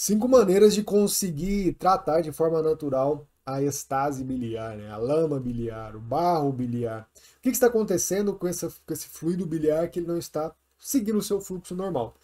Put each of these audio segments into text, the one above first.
5 maneiras de conseguir tratar de forma natural a estase biliar, né? A lama biliar, o barro biliar. O que está acontecendo com esse fluido biliar que ele não está seguindo o seu fluxo normal?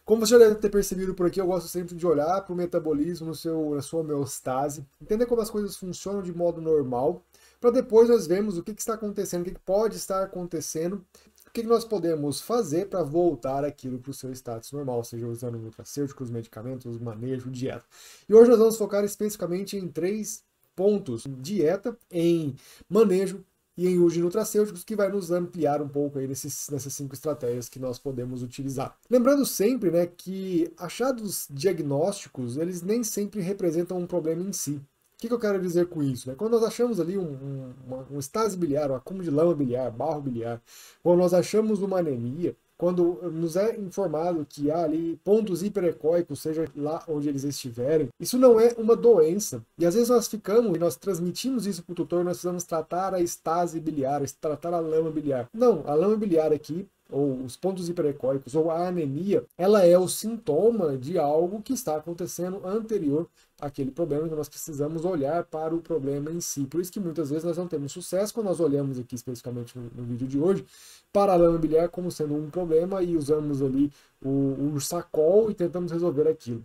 Como você já deve ter percebido por aqui, eu gosto sempre de olhar para o metabolismo, na sua homeostase, entender como as coisas funcionam de modo normal, para depois nós vermos o que está acontecendo, o que pode estar acontecendo, o que nós podemos fazer para voltar aquilo para o seu status normal, seja usando nutracêuticos, medicamentos, manejo, dieta. E hoje nós vamos focar especificamente em 3 pontos: dieta, em manejo e em uso de nutracêuticos, que vai nos ampliar um pouco aí nessas 5 estratégias que nós podemos utilizar. Lembrando sempre, né, que achados diagnósticos, eles nem sempre representam um problema em si. O que eu quero dizer com isso? Né? Quando nós achamos ali um estase biliar, um acúmulo de lama biliar, barro biliar, quando nós achamos uma anemia, quando nos é informado que há ali pontos hiperecóicos, seja lá onde eles estiverem, isso não é uma doença. E às vezes nós ficamos e nós transmitimos isso para o tutor, nós precisamos tratar a estase biliar, tratar a lama biliar. Não, a lama biliar aqui, ou os pontos hiperecóicos, ou a anemia, ela é o sintoma de algo que está acontecendo anterior àquele problema, que nós precisamos olhar para o problema em si. Por isso que muitas vezes nós não temos sucesso quando nós olhamos aqui especificamente no vídeo de hoje para a lama biliar como sendo um problema e usamos ali o Sacol e tentamos resolver aquilo.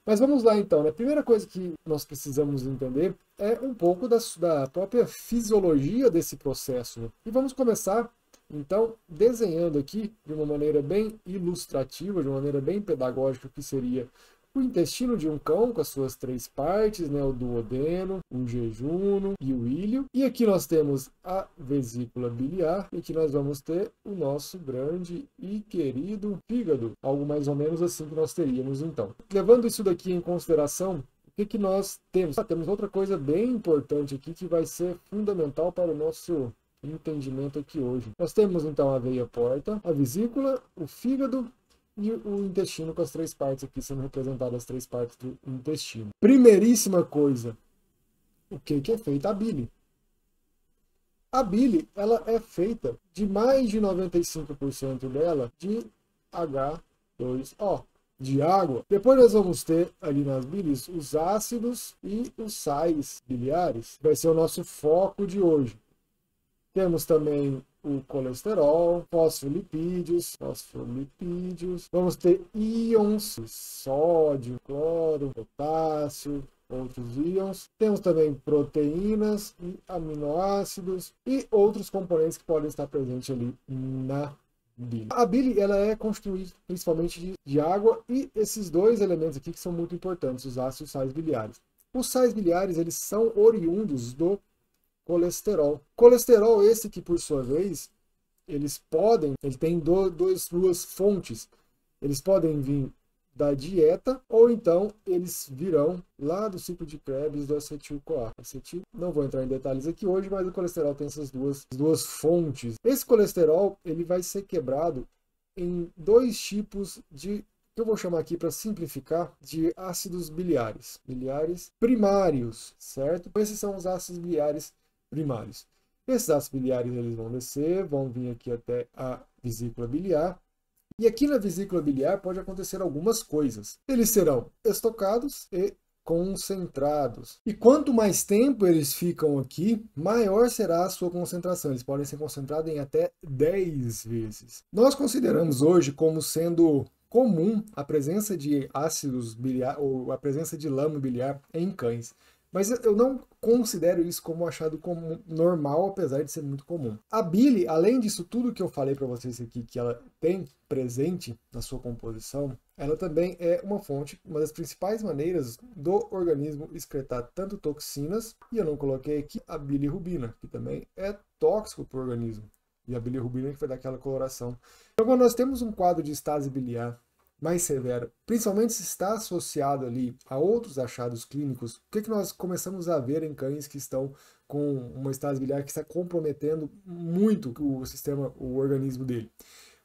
Mas vamos lá então, né? A primeira coisa que nós precisamos entender é um pouco da própria fisiologia desse processo, né? E vamos começar então desenhando aqui de uma maneira bem ilustrativa, de uma maneira bem pedagógica, que seria o intestino de um cão com as suas 3 partes, né? O duodeno, o jejuno e o íleo. E aqui nós temos a vesícula biliar, e aqui nós vamos ter o nosso grande e querido fígado, algo mais ou menos assim que nós teríamos então. Levando isso daqui em consideração, o que nós temos? Temos outra coisa bem importante aqui que vai ser fundamental para o nosso entendimento aqui hoje. Nós temos então a veia porta, a vesícula, o fígado e o intestino, com as 3 partes aqui sendo representadas, as 3 partes do intestino. Primeiríssima coisa, o que é feita a bile? A bile, ela é feita de mais de 95% dela de H2O, de água. Depois nós vamos ter ali nas bilis os ácidos e os sais biliares. Vai ser o nosso foco de hoje. Temos também o colesterol, fosfolipídios. Vamos ter íons, sódio, cloro, potássio, outros íons. Temos também proteínas e aminoácidos e outros componentes que podem estar presentes ali na bile. A bile, ela é constituída principalmente de água e esses 2 elementos aqui que são muito importantes, os ácidos e os sais biliares. Os sais biliares, eles são oriundos do colesterol. Colesterol esse que, por sua vez, ele tem duas fontes. Eles podem vir da dieta, ou então eles virão lá do ciclo de Krebs do acetil-CoA. Não vou entrar em detalhes aqui hoje, mas o colesterol tem essas duas fontes. Esse colesterol, ele vai ser quebrado em 2 tipos de, que eu vou chamar aqui para simplificar, de ácidos biliares primários, certo? Esses são os ácidos biliares primários. Esses ácidos biliares, eles vão descer, vão vir aqui até a vesícula biliar. E aqui na vesícula biliar pode acontecer algumas coisas. Eles serão estocados e concentrados. E quanto mais tempo eles ficam aqui, maior será a sua concentração. Eles podem ser concentrados em até 10 vezes. Nós consideramos hoje como sendo comum a presença de ácidos biliar ou a presença de lama biliar em cães. Mas eu não considero isso como achado comum, normal, apesar de ser muito comum. A bile, além disso tudo que eu falei para vocês aqui, que ela tem presente na sua composição, ela também é uma fonte, uma das principais maneiras do organismo excretar tanto toxinas, e eu não coloquei aqui a bilirrubina, que também é tóxico para o organismo. E a bilirrubina que vai dar aquela coloração. Então, quando nós temos um quadro de estase biliar mais severa, principalmente se está associado ali a outros achados clínicos, o que nós começamos a ver em cães que estão com uma estase biliar que está comprometendo muito o organismo dele?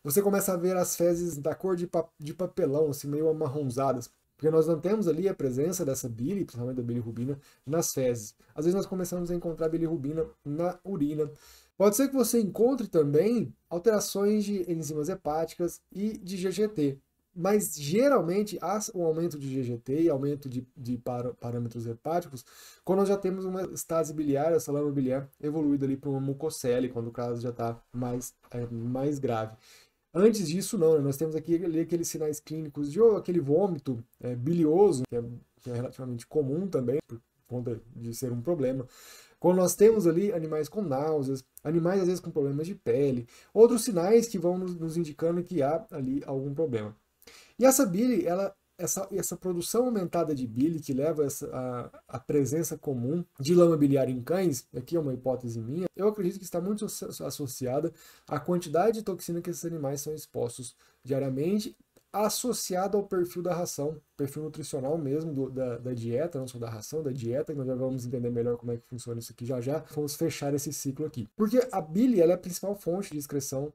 Você começa a ver as fezes da cor de papelão, assim, meio amarronzadas, porque nós não temos ali a presença dessa bile, principalmente da bilirrubina, nas fezes. Às vezes nós começamos a encontrar bilirrubina na urina. Pode ser que você encontre também alterações de enzimas hepáticas e de GGT. Mas geralmente há um aumento de GGT e aumento de parâmetros hepáticos quando nós já temos uma estase biliar, essa lama biliar evoluída ali para uma mucocele, quando o caso já está mais grave. Antes disso, não, né? Nós temos aqui aqueles sinais clínicos de aquele vômito bilioso, que é relativamente comum também, por conta de ser um problema. Quando nós temos ali animais com náuseas, animais às vezes com problemas de pele, outros sinais que vão nos indicando que há ali algum problema. E essa bile, essa produção aumentada de bile que leva a presença comum de lama biliar em cães, aqui é uma hipótese minha, eu acredito que está muito associada à quantidade de toxina que esses animais são expostos diariamente, associado ao perfil da ração, perfil nutricional mesmo da dieta, não só da ração, da dieta, que nós já vamos entender melhor como é que funciona isso aqui já. Vamos fechar esse ciclo aqui. Porque a bile ela é a principal fonte de excreção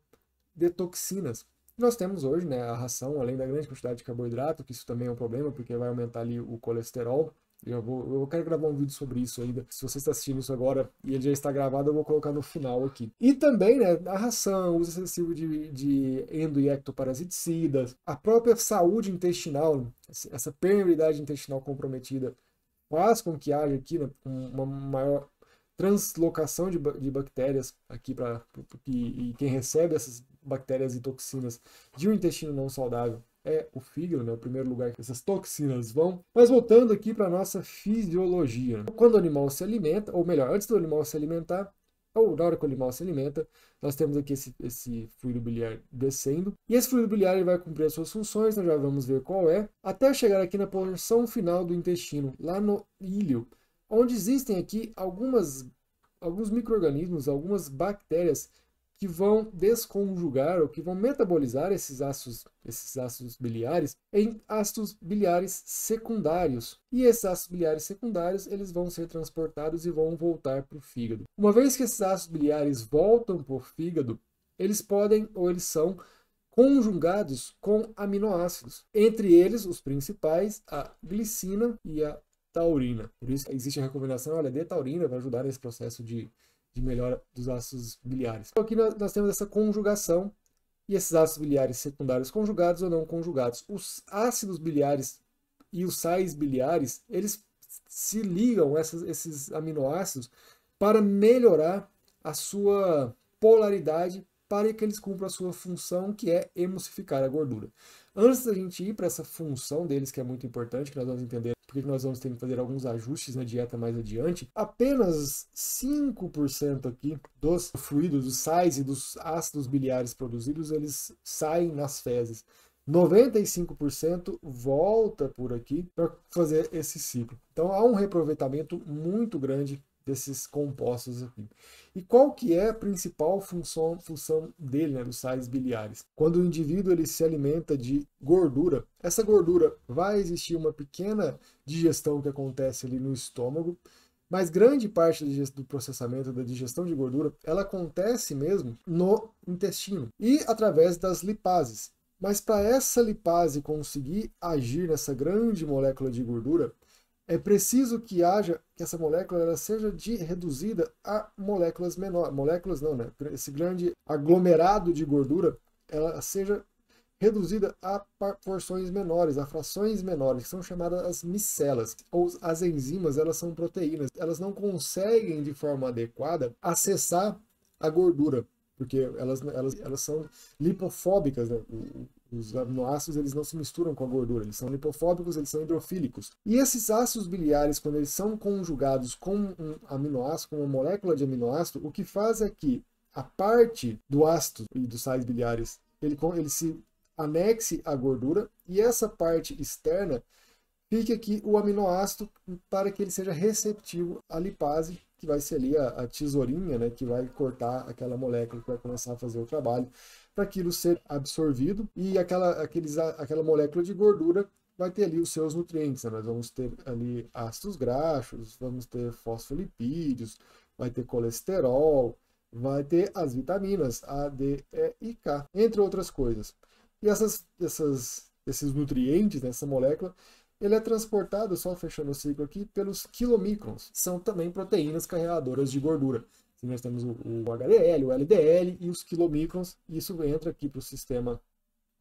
de toxinas. Nós temos hoje, né, a ração, além da grande quantidade de carboidrato, que isso também é um problema, porque vai aumentar ali o colesterol. Eu quero gravar um vídeo sobre isso ainda. Se você está assistindo isso agora e ele já está gravado, eu vou colocar no final aqui. E também, né, a ração, o uso excessivo de endo e ectoparasiticidas, a própria saúde intestinal, essa permeabilidade intestinal comprometida, faz com que haja aqui, né, uma maior translocação de bactérias aqui e quem recebe essas bactérias e toxinas de um intestino não saudável é o fígado, né? O primeiro lugar que essas toxinas vão. Mas voltando aqui para a nossa fisiologia. Né? Quando o animal se alimenta, ou melhor, antes do animal se alimentar, ou na hora que o animal se alimenta, nós temos aqui esse fluido biliar descendo. E esse fluido biliar ele vai cumprir as suas funções, nós já vamos ver qual é, até chegar aqui na porção final do intestino, lá no íleo, onde existem aqui alguns micro-organismos, algumas bactérias que vão desconjugar ou que vão metabolizar esses ácidos biliares em ácidos biliares secundários. E esses ácidos biliares secundários eles vão ser transportados e vão voltar para o fígado. Uma vez que esses ácidos biliares voltam para o fígado, eles podem ou eles são conjugados com aminoácidos. Entre eles, os principais, a glicina e a taurina. Por isso existe a recomendação, olha, dê taurina para ajudar nesse processo de melhora dos ácidos biliares. Então aqui nós temos essa conjugação e esses ácidos biliares secundários conjugados ou não conjugados. Os ácidos biliares e os sais biliares, eles se ligam a esses aminoácidos para melhorar a sua polaridade para que eles cumpram a sua função, que é emulsificar a gordura. Antes da gente ir para essa função deles, que é muito importante, que nós vamos entender porque nós vamos ter que fazer alguns ajustes na dieta mais adiante, apenas 5% aqui dos fluidos, dos sais e dos ácidos biliares produzidos, eles saem nas fezes. 95% volta por aqui para fazer esse ciclo. Então há um reaproveitamento muito grande desses compostos aqui. E qual que é a principal função dele, né, dos sais biliares? Quando o indivíduo ele se alimenta de gordura, essa gordura vai existir uma pequena digestão que acontece ali no estômago, mas grande parte do processamento da digestão de gordura, ela acontece mesmo no intestino e através das lipases. Mas para essa lipase conseguir agir nessa grande molécula de gordura, é preciso que essa molécula ela seja reduzida a moléculas menores. Moléculas não, né? Esse grande aglomerado de gordura, ela seja reduzida a porções menores, a frações menores, que são chamadas as micelas. Ou as enzimas, elas são proteínas. Elas não conseguem, de forma adequada, acessar a gordura, porque elas são lipofóbicas, né? Os aminoácidos eles não se misturam com a gordura, eles são lipofóbicos, eles são hidrofílicos. E esses ácidos biliares, quando eles são conjugados com um aminoácido, com uma molécula de aminoácido, o que faz é que a parte do ácido e dos sais biliares, ele se anexe à gordura e essa parte externa fique aqui o aminoácido para que ele seja receptivo à lipase, que vai ser ali a tesourinha, né, que vai cortar aquela molécula que vai começar a fazer o trabalho, para aquilo ser absorvido e aquela molécula de gordura vai ter ali os seus nutrientes. Né? Nós vamos ter ali ácidos graxos, vamos ter fosfolipídios, vai ter colesterol, vai ter as vitaminas A, D, E e K, entre outras coisas. E esses nutrientes, essa molécula, ele é transportado, só fechando o ciclo aqui, pelos quilomicrons. São também proteínas carregadoras de gordura. Nós temos o HDL, o LDL e os quilomicrons, e isso entra aqui para o sistema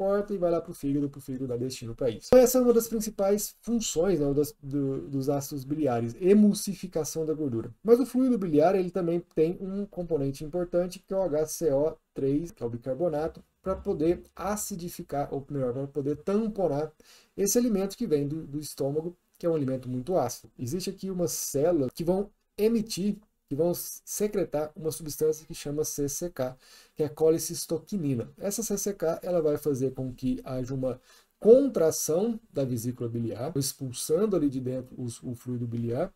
transporta e vai lá para o fígado dá destino para isso. Então, essa é uma das principais funções, né, dos ácidos biliares, emulsificação da gordura. Mas o fluido biliar ele também tem um componente importante, que é o HCO3, que é o bicarbonato, para poder acidificar, ou melhor, para poder tamponar esse alimento que vem do estômago, que é um alimento muito ácido. Existe aqui umas células que vão emitir, que vão secretar uma substância que chama CCK, que é colicistoquinina. Essa CCK ela vai fazer com que haja uma contração da vesícula biliar, expulsando ali de dentro o fluido biliar,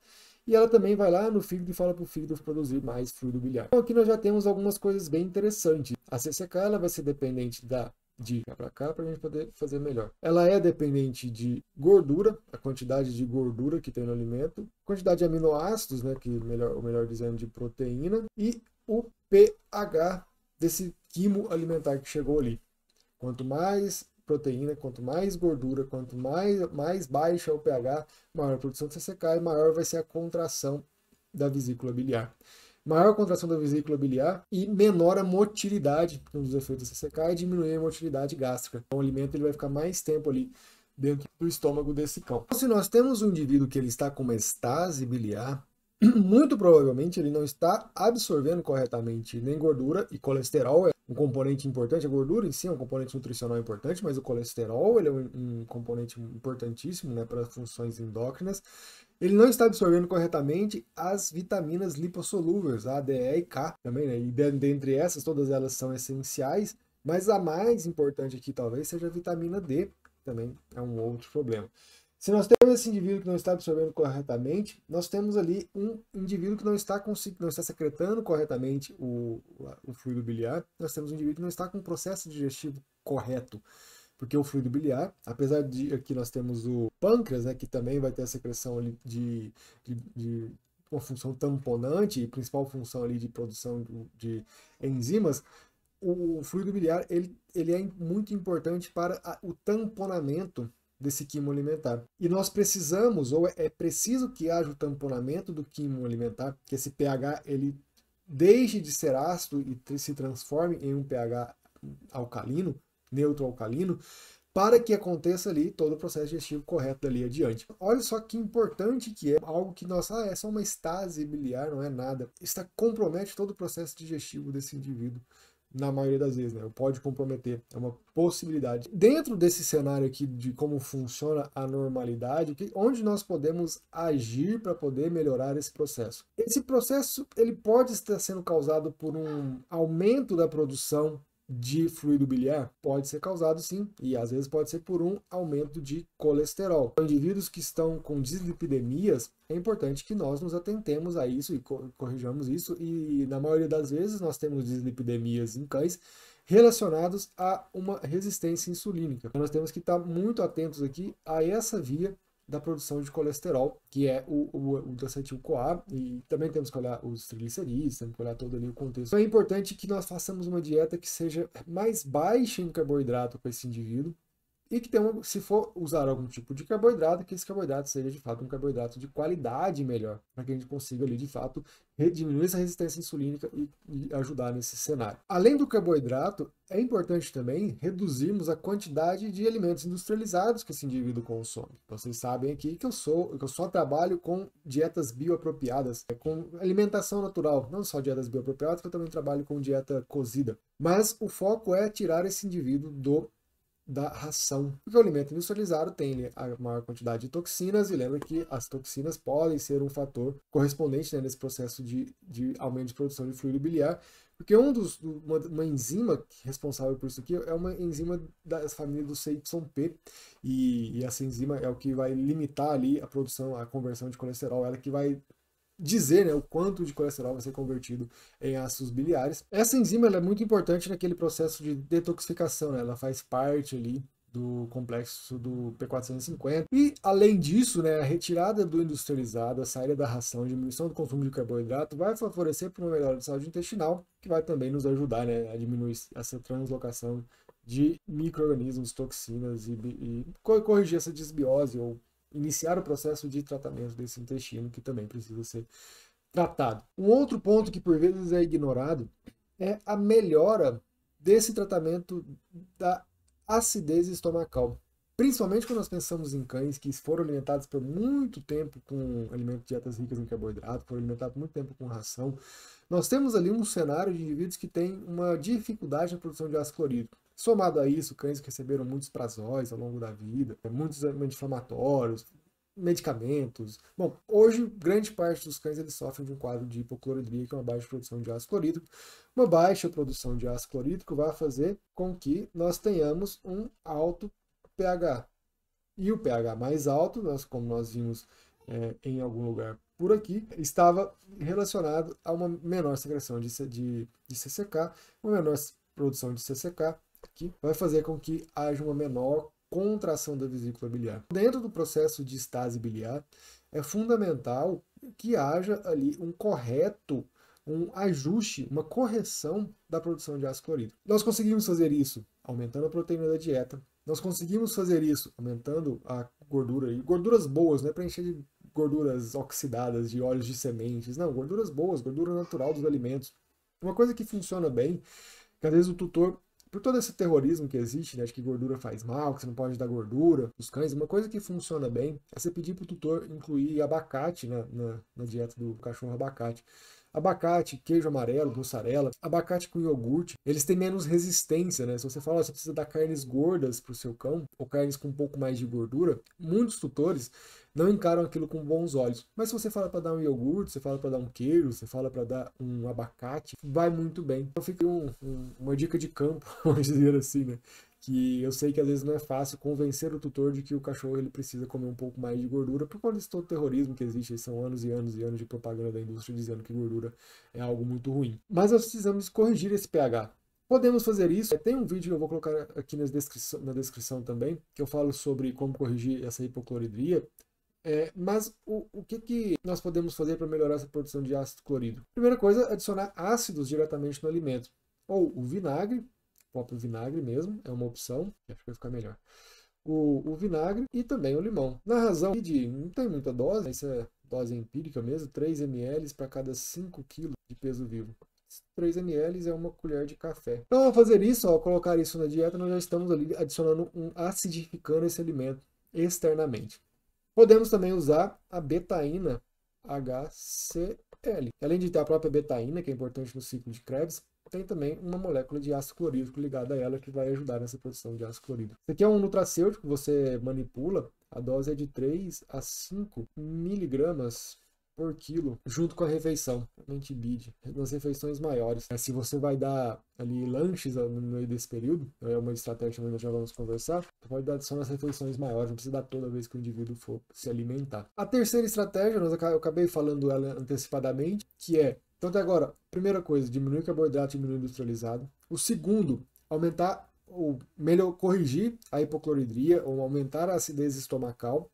e ela também vai lá no fígado e fala para o fígado produzir mais fluido biliar. Então aqui nós já temos algumas coisas bem interessantes. A CCK ela vai ser dependente de cá para cá para a gente poder fazer melhor. Ela é dependente de gordura, a quantidade de gordura que tem no alimento, quantidade de aminoácidos, né, que melhor dizendo, de proteína, e o pH desse quimo alimentar que chegou ali. Quanto mais proteína, quanto mais gordura, quanto mais baixa o pH, maior a produção de CCK e maior vai ser a contração da vesícula biliar. Maior contração da vesícula biliar e menor a motilidade, um dos efeitos da CCK é diminuir a motilidade gástrica. Então o alimento ele vai ficar mais tempo ali dentro do estômago desse cão. Então, se nós temos um indivíduo que ele está com uma estase biliar, muito provavelmente ele não está absorvendo corretamente nem gordura, e colesterol é um componente importante. A gordura em si é um componente nutricional importante, mas o colesterol ele é um componente importantíssimo, né, para funções endócrinas. Ele não está absorvendo corretamente as vitaminas lipossolúveis, A, D, E e K também, né? E dentre essas, todas elas são essenciais, mas a mais importante aqui talvez seja a vitamina D, também é um outro problema. Se nós temos esse indivíduo que não está absorvendo corretamente, nós temos ali um indivíduo que não está secretando corretamente o fluido biliar, nós temos um indivíduo que não está com o processo digestivo correto. Porque o fluido biliar, apesar de aqui nós temos o pâncreas, né, que também vai ter a secreção ali de uma função tamponante e principal função ali de produção de enzimas, o fluido biliar ele é muito importante para o tamponamento desse quimo alimentar. E nós precisamos, ou é preciso que haja o tamponamento do quimo alimentar, que esse pH ele deixe de ser ácido e se transforme em um pH alcalino, neutro alcalino, para que aconteça ali todo o processo digestivo correto dali adiante. Olha só que importante que é algo que, nossa, é só uma estase biliar, não é nada. Isso compromete todo o processo digestivo desse indivíduo, na maioria das vezes, né? Pode comprometer, é uma possibilidade. Dentro desse cenário aqui de como funciona a normalidade, onde nós podemos agir para poder melhorar esse processo? Esse processo ele pode estar sendo causado por um aumento da produção de fluido biliar? Pode ser causado sim, e às vezes pode ser por um aumento de colesterol. Indivíduos que estão com dislipidemias, é importante que nós nos atentemos a isso e corrijamos isso, e na maioria das vezes nós temos dislipidemias em cães relacionados a uma resistência insulínica. Então nós temos que estar muito atentos aqui a essa via da produção de colesterol, que é o acetil-CoA, e também temos que olhar os triglicerídeos, temos que olhar todo ali o contexto. Então é importante que nós façamos uma dieta que seja mais baixa em carboidrato para esse indivíduo, e que tenha, se for usar algum tipo de carboidrato, que esse carboidrato seja de fato um carboidrato de qualidade melhor, para que a gente consiga ali de fato diminuir essa resistência insulínica e ajudar nesse cenário. Além do carboidrato, é importante também reduzirmos a quantidade de alimentos industrializados que esse indivíduo consome. Vocês sabem aqui que eu só trabalho com dietas bioapropriadas, com alimentação natural, não só dietas bioapropriadas, que eu também trabalho com dieta cozida. Mas o foco é tirar esse indivíduo da ração. Porque o alimento industrializado tem a maior quantidade de toxinas, e lembra que as toxinas podem ser um fator correspondente, né, nesse processo de aumento de produção de fluido biliar, porque uma enzima responsável por isso aqui é uma enzima da família do CYP, e essa enzima é o que vai limitar ali a produção, a conversão de colesterol, ela que vai dizer, né, o quanto de colesterol vai ser convertido em ácidos biliares. Essa enzima ela é muito importante naquele processo de detoxificação, né? Ela faz parte ali do complexo do P450. E, além disso, né, a retirada do industrializado, a saída da ração, a diminuição do consumo de carboidrato vai favorecer para uma melhora de saúde intestinal, que vai também nos ajudar, né, a diminuir essa translocação de micro-organismos, toxinas e corrigir essa desbiose ou iniciar o processo de tratamento desse intestino, que também precisa ser tratado. Um outro ponto que por vezes é ignorado é a melhora desse tratamento da acidez estomacal. Principalmente quando nós pensamos em cães que foram alimentados por muito tempo com alimentos, dietas ricas em carboidrato, foram alimentados por muito tempo com ração, nós temos ali um cenário de indivíduos que têm uma dificuldade na produção de ácido clorídrico. Somado a isso, cães que receberam muitos prazóis ao longo da vida, muitos anti-inflamatórios, medicamentos. Bom, hoje, grande parte dos cães eles sofrem de um quadro de hipocloridria, que é uma baixa produção de ácido clorídrico. Uma baixa produção de ácido clorídrico vai fazer com que nós tenhamos um alto pH. E o pH mais alto, como nós vimos em algum lugar por aqui, estava relacionado a uma menor secreção de CCK, uma menor produção de CCK, que vai fazer com que haja uma menor contração da vesícula biliar. Dentro do processo de estase biliar, é fundamental que haja ali um ajuste, uma correção da produção de ácido clorídrico. Nós conseguimos fazer isso aumentando a proteína da dieta, nós conseguimos fazer isso aumentando a gordura, e gorduras boas, não é para encher de gorduras oxidadas, de óleos de sementes, não, gorduras boas, gordura natural dos alimentos. Uma coisa que funciona bem, que às vezes o tutor, por todo esse terrorismo que existe, né, de que gordura faz mal, que você não pode dar gordura dos cães, uma coisa que funciona bem é você pedir para o tutor incluir abacate na dieta do cachorro, abacate. Abacate, queijo amarelo, mussarela, abacate com iogurte, eles têm menos resistência, né? Se você fala, você precisa dar carnes gordas para o seu cão, ou carnes com um pouco mais de gordura, muitos tutores não encaram aquilo com bons olhos. Mas se você fala para dar um iogurte, você fala para dar um queijo, você fala para dar um abacate, vai muito bem. Então fica uma dica de campo, vamos dizer assim, né? Que eu sei que às vezes não é fácil convencer o tutor de que o cachorro ele precisa comer um pouco mais de gordura, por conta desse todo terrorismo que existe, são anos e anos e anos de propaganda da indústria dizendo que gordura é algo muito ruim. Mas nós precisamos corrigir esse pH. Podemos fazer isso. Tem um vídeo que eu vou colocar aqui na descrição também, que eu falo sobre como corrigir essa hipocloridria. Mas o que nós podemos fazer para melhorar essa produção de ácido clorídrico? Primeira coisa, adicionar ácidos diretamente no alimento. Ou o vinagre, o próprio vinagre mesmo, é uma opção, acho que vai ficar melhor. O vinagre e também o limão. Na razão de não tem muita dose, isso é dose empírica mesmo, 3 ml para cada 5 kg de peso vivo. 3 ml é uma colher de café. Então, ao fazer isso, ao colocar isso na dieta, nós já estamos ali adicionando acidificando esse alimento externamente. Podemos também usar a betaína HCl. Além de ter a própria betaína, que é importante no ciclo de Krebs, tem também uma molécula de ácido clorídrico ligada a ela que vai ajudar nessa produção de ácido clorídrico. Esse aqui é um nutracêutico que você manipula, a dose é de 3 a 5 miligramas por quilo, junto com a refeição, anti-bid, nas refeições maiores. Se você vai dar ali lanches no meio desse período, é uma estratégia que nós já vamos conversar, você pode dar só nas refeições maiores, não precisa dar toda vez que o indivíduo for se alimentar. A terceira estratégia, eu acabei falando ela antecipadamente, que é, então até agora, primeira coisa, diminuir carboidrato e diminuir industrializado. O segundo, aumentar ou corrigir a hipocloridria ou aumentar a acidez estomacal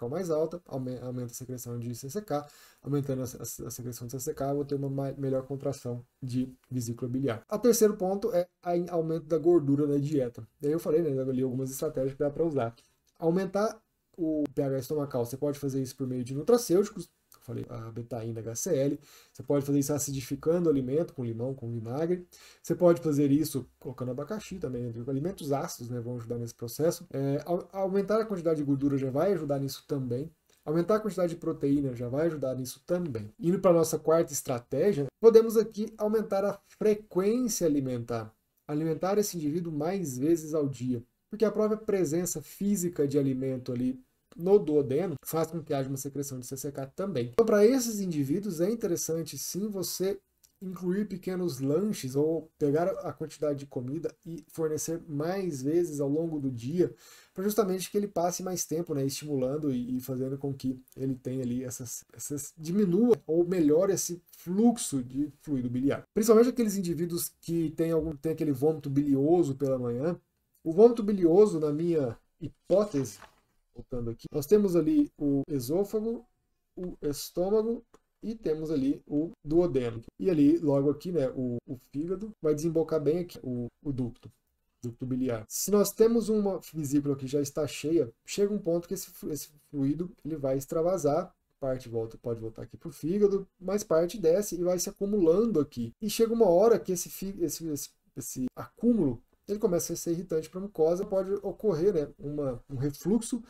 mais alta, aumenta a secreção de CCK, aumentando a secreção de CCK, eu vou ter uma melhor contração de vesícula biliar. O terceiro ponto é o aumento da gordura na dieta. Daí eu falei, né, eu li algumas estratégias que dá para usar. Aumentar o pH estomacal, você pode fazer isso por meio de nutracêuticos, falei, a betaína HCl. Você pode fazer isso acidificando o alimento com limão, com vinagre. Você pode fazer isso colocando abacaxi também. Alimentos ácidos, né, vão ajudar nesse processo. Aumentar a quantidade de gordura já vai ajudar nisso também. Aumentar a quantidade de proteína já vai ajudar nisso também. Indo para a nossa quarta estratégia, podemos aqui aumentar a frequência alimentar. Alimentar esse indivíduo mais vezes ao dia. Porque a própria presença física de alimento ali no duodeno faz com que haja uma secreção de CCK também. Então, para esses indivíduos, é interessante sim você incluir pequenos lanches ou pegar a quantidade de comida e fornecer mais vezes ao longo do dia, para justamente que ele passe mais tempo, né, estimulando e fazendo com que ele tenha ali diminua ou melhore esse fluxo de fluido biliar. Principalmente aqueles indivíduos que têm aquele vômito bilioso pela manhã. O vômito bilioso, na minha hipótese, voltando aqui, nós temos ali o esôfago, o estômago e temos ali o duodeno. E ali, logo aqui, né, o fígado vai desembocar bem aqui o ducto biliar. Se nós temos uma vesícula que já está cheia, chega um ponto que esse fluido ele vai extravasar, parte pode voltar aqui para o fígado, mas parte desce e vai se acumulando aqui. E chega uma hora que esse acúmulo ele começa a ser irritante para a mucosa, pode ocorrer, né, um refluxo,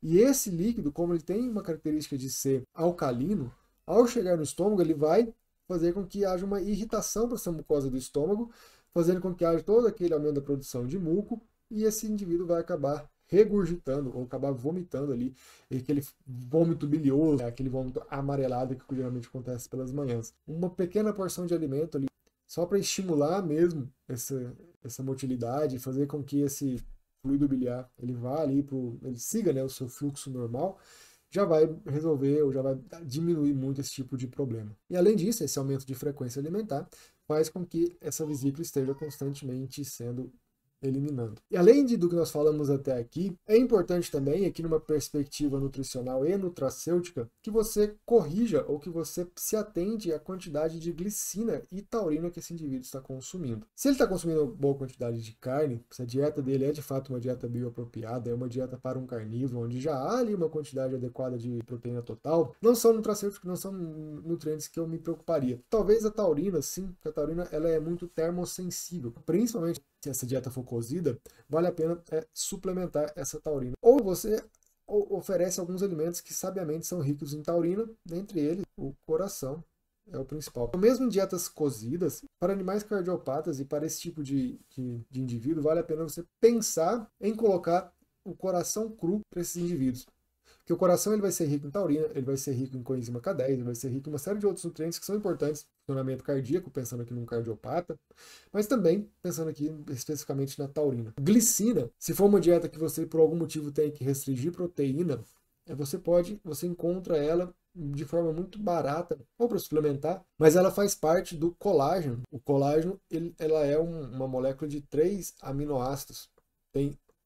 e esse líquido, como ele tem uma característica de ser alcalino, ao chegar no estômago, ele vai fazer com que haja uma irritação para essa mucosa do estômago, fazendo com que haja todo aquele aumento da produção de muco, e esse indivíduo vai acabar regurgitando ou acabar vomitando ali, aquele vômito bilioso, aquele vômito amarelado que geralmente acontece pelas manhãs. Uma pequena porção de alimento ali, só para estimular mesmo essa motilidade, fazer com que esse fluido biliar ele vá ali ele siga, né, o seu fluxo normal, já vai resolver ou já vai diminuir muito esse tipo de problema. E além disso, esse aumento de frequência alimentar faz com que essa vesícula esteja constantemente sendo eliminando. E além do que nós falamos até aqui, é importante também, aqui numa perspectiva nutricional e nutracêutica, que você corrija ou que você se atente à quantidade de glicina e taurina que esse indivíduo está consumindo. Se ele está consumindo uma boa quantidade de carne, se a dieta dele é de fato uma dieta bioapropriada, é uma dieta para um carnívoro, onde já há ali uma quantidade adequada de proteína total, não são nutracêuticos, não são nutrientes que eu me preocuparia. Talvez a taurina, sim, porque a taurina ela é muito termossensível, principalmente se essa dieta for cozida, vale a pena suplementar essa taurina. Ou você oferece alguns alimentos que sabiamente são ricos em taurina, dentre eles o coração é o principal. Então, mesmo em dietas cozidas, para animais cardiopatas e para esse tipo de indivíduo, vale a pena você pensar em colocar o coração cru para esses indivíduos. Porque o coração ele vai ser rico em taurina, ele vai ser rico em coenzima K10, ele vai ser rico em uma série de outros nutrientes que são importantes no funcionamento cardíaco, pensando aqui num cardiopata, mas também pensando aqui especificamente na taurina. Glicina, se for uma dieta que você por algum motivo tem que restringir proteína, você encontra ela de forma muito barata, ou para suplementar, mas ela faz parte do colágeno. O colágeno ela é uma molécula de 3 aminoácidos.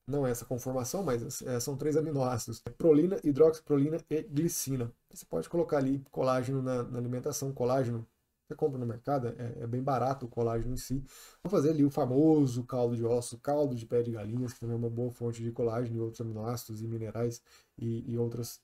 Não é essa conformação, mas são 3 aminoácidos: prolina, hidroxiprolina e glicina. Você pode colocar ali colágeno na alimentação. Colágeno você compra no mercado, é bem barato o colágeno em si. Vou fazer ali o famoso caldo de osso, caldo de pé de galinhas, que também é uma boa fonte de colágeno e outros aminoácidos e minerais e outros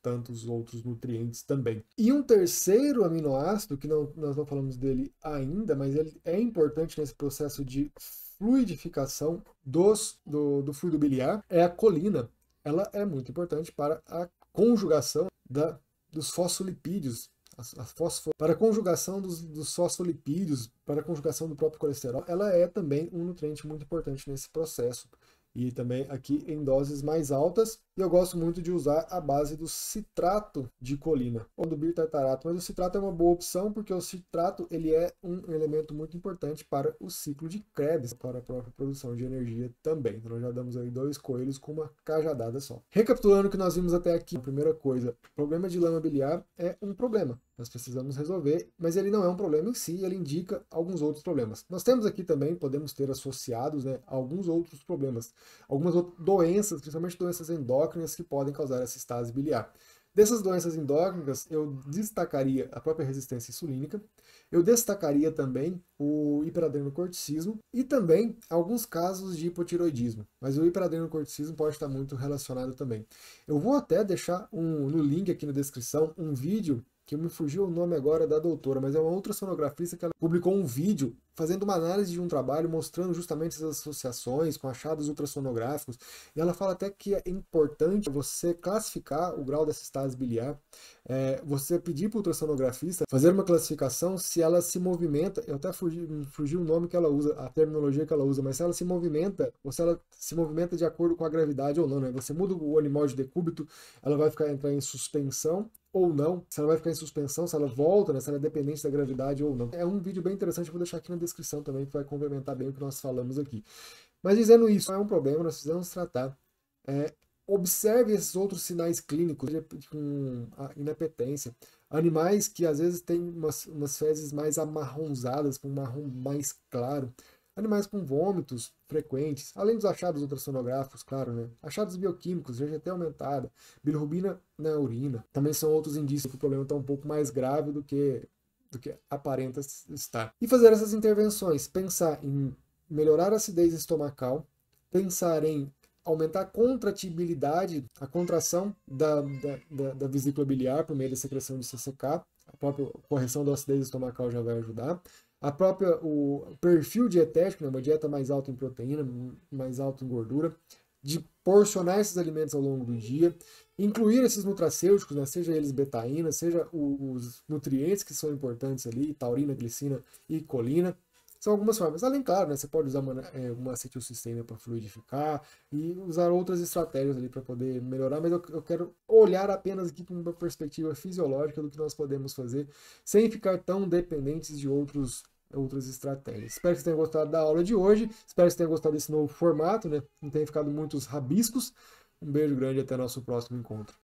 tantos outros nutrientes também. E um terceiro aminoácido, que nós não falamos dele ainda, mas ele é importante nesse processo de fluidificação do fluido biliar, é a colina. Ela é muito importante para a conjugação dos fosfolipídios, para a conjugação dos fosfolipídios, para a conjugação do próprio colesterol. Ela é também um nutriente muito importante nesse processo. E também aqui em doses mais altas. E eu gosto muito de usar a base do citrato de colina, ou do bitartarato. Mas o citrato é uma boa opção, porque o citrato ele é um elemento muito importante para o ciclo de Krebs, para a própria produção de energia também. Então nós já damos aí 2 coelhos com uma cajadada só. Recapitulando o que nós vimos até aqui, a primeira coisa, problema de lama biliar é um problema. Nós precisamos resolver, mas ele não é um problema em si, ele indica alguns outros problemas. Nós temos aqui também, podemos ter associados, né, alguns outros problemas, algumas doenças, principalmente doenças endócrinas, que podem causar essa estase biliar. Dessas doenças endócrinas, eu destacaria a própria resistência insulínica, eu destacaria também o hiperadrenocorticismo e também alguns casos de hipotiroidismo, mas o hiperadrenocorticismo pode estar muito relacionado também. Eu vou até deixar no link aqui na descrição um vídeo que me fugiu o nome agora da doutora, mas é uma ultrassonografista que ela publicou um vídeo fazendo uma análise de um trabalho mostrando justamente essas associações com achados ultrassonográficos. E ela fala até que é importante você classificar o grau dessa estase biliar, você pedir para o ultrassonografista fazer uma classificação se ela se movimenta, eu até fugiu o nome que ela usa, a terminologia que ela usa, mas se ela se movimenta, ou se ela se movimenta de acordo com a gravidade ou não, né? Você muda o animal de decúbito, ela vai entrar em suspensão ou não, se ela vai ficar em suspensão, se ela volta, né, se ela é dependente da gravidade ou não. É um vídeo bem interessante, eu vou deixar aqui na descrição também, que vai complementar bem o que nós falamos aqui. Mas dizendo isso, é um problema, nós precisamos tratar. Observe esses outros sinais clínicos, com inapetência. Animais que às vezes têm umas fezes mais amarronzadas, com um marrom mais claro. Animais com vômitos frequentes, além dos achados ultrassonográficos, claro, né? Achados bioquímicos, GGT aumentada, bilirrubina na urina. Também são outros indícios que o problema está um pouco mais grave do que aparenta estar. E fazer essas intervenções, pensar em melhorar a acidez estomacal, pensar em aumentar a contratibilidade, a contração da vesícula biliar por meio da secreção de CCK, a própria correção da acidez estomacal já vai ajudar. o perfil dietético, né, uma dieta mais alta em proteína, mais alta em gordura, de porcionar esses alimentos ao longo do dia, incluir esses nutracêuticos, né, seja eles betaína, seja os nutrientes que são importantes ali, taurina, glicina e colina. São algumas formas. Além, claro, né, você pode usar uma acetilcisteína para fluidificar e usar outras estratégias ali para poder melhorar, mas eu quero olhar apenas aqui com uma perspectiva fisiológica do que nós podemos fazer, sem ficar tão dependentes de outras estratégias. Espero que você tenha gostado da aula de hoje, espero que você tenha gostado desse novo formato, né? Não tenha ficado muitos rabiscos. Um beijo grande e até nosso próximo encontro.